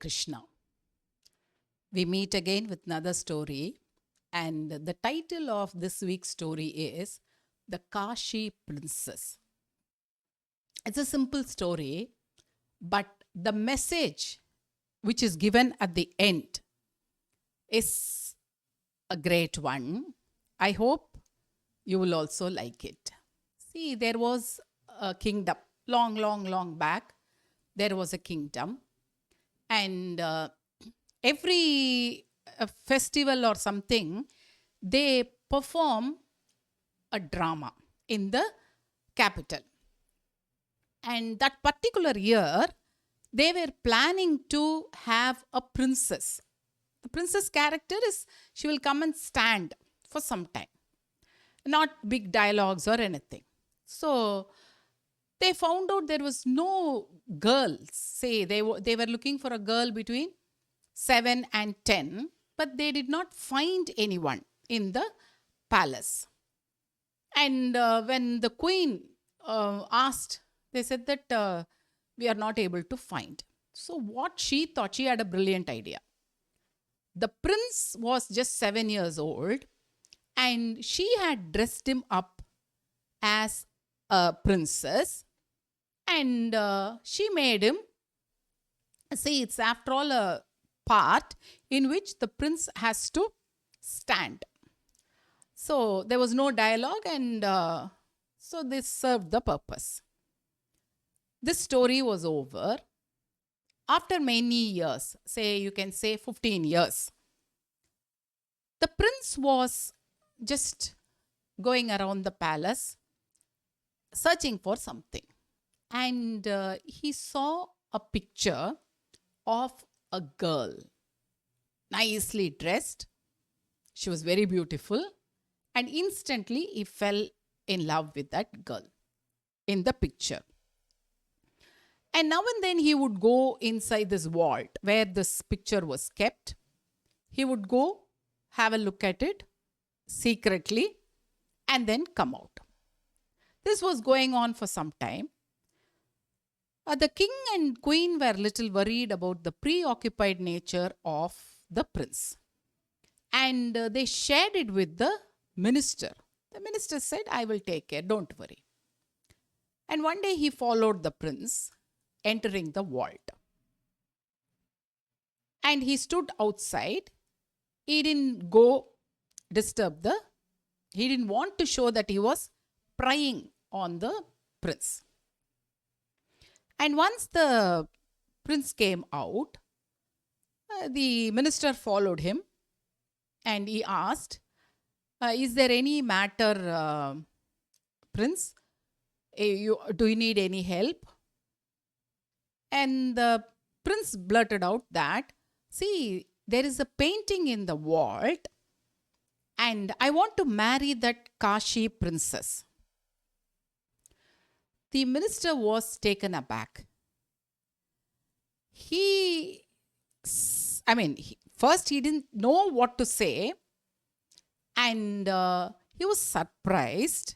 Krishna. We meet again with another story, and the title of this week's story is The Kashi Princess. It's a simple story, but the message which is given at the end is a great one. I hope you will also like it. See, there was a kingdom long back. There was a kingdom, and every festival or something, they perform a drama in the capital. And that particular year, they were planning to have a princess. The princess character is she will come and stand for some time, not big dialogues or anything. So they found out there was no girls. Say they were looking for a girl between 7 and 10, but they did not find anyone in the palace. And when the queen asked, they said that we are not able to find. So, what she thought, she had a brilliant idea. The prince was just 7 years old, and she had dressed him up as a princess, and she made him see, it's after all a part in which the prince has to stand. So there was no dialogue, and so this served the purpose. This story was over. After many years, say you can say 15 years, the prince was just going around the palace searching for something. And he saw a picture of a girl, nicely dressed. She was very beautiful. And instantly he fell in love with that girl in the picture. And now and then he would go inside this vault where this picture was kept. He would go have a look at it secretly and then come out. This was going on for some time. The king and queen were little worried about the preoccupied nature of the prince. And they shared it with the minister. The minister said, I will take care, don't worry. And one day he followed the prince entering the vault. And he stood outside. He didn't go disturb he didn't want to show that he was prying on the prince. And once the prince came out, the minister followed him and he asked, is there any matter, prince? Do you need any help? And the prince blurted out that, see, there is a painting in the vault and I want to marry that Kashi princess. The minister was taken aback. First he didn't know what to say, and he was surprised.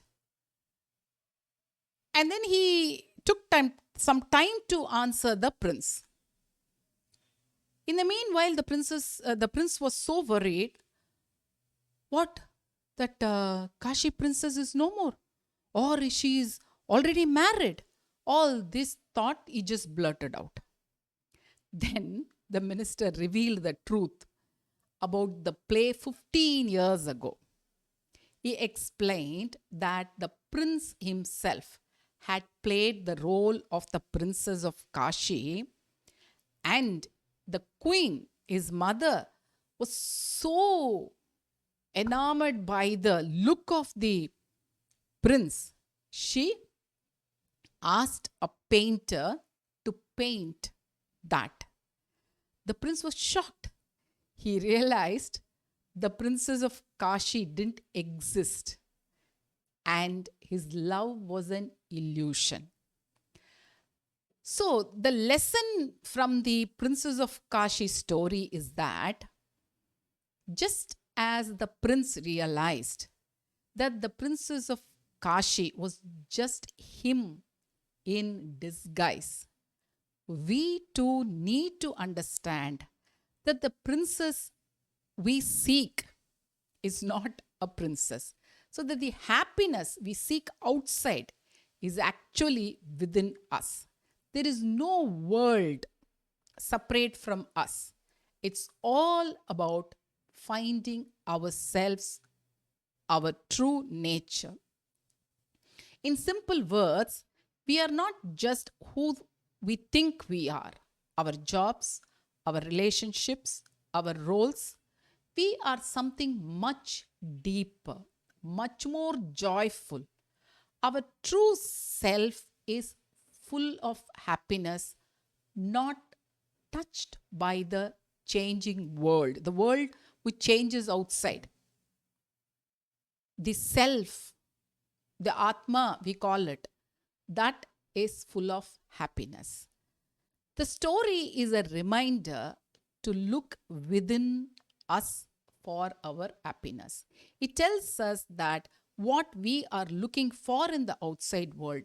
And then he took some time to answer the prince. In the meanwhile, the prince was so worried. What? That Kashi princess is no more, or she is already married. All this thought he just blurted out. Then the minister revealed the truth about the play 15 years ago. He explained that the prince himself had played the role of the princess of Kashi, and the queen, his mother, was so enamored by the look of the prince. She asked a painter to paint that. The prince was shocked. He realized the princess of Kashi didn't exist and his love was an illusion. So, the lesson from the princess of Kashi story is that just as the prince realized that the princess of Kashi was just him in disguise, we too need to understand that the princess we seek is not a princess. So that the happiness we seek outside is actually within us. There is no world separate from us. It's all about finding ourselves, our true nature. In simple words, we are not just who we think we are. Our jobs, our relationships, our roles, we are something much deeper, much more joyful. Our true self is full of happiness, not touched by the changing world, the world which changes outside. The self, the Atma, we call it, that is full of happiness. The story is a reminder to look within us for our happiness. It tells us that what we are looking for in the outside world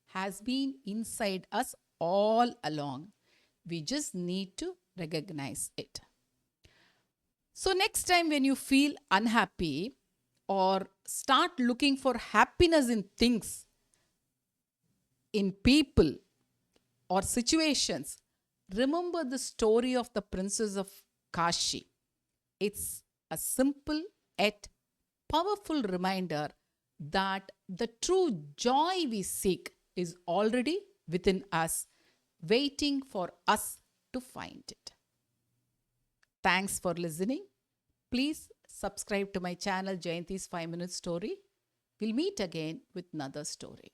has been inside us all along. We just need to recognize it. So, next time when you feel unhappy or start looking for happiness in things, in people, or situations, remember the story of the princess of Kashi. It's a simple yet powerful reminder that the true joy we seek is already within us, waiting for us to find it. Thanks for listening. Please subscribe to my channel Jayanthi's 5 Minute Story. We'll meet again with another story.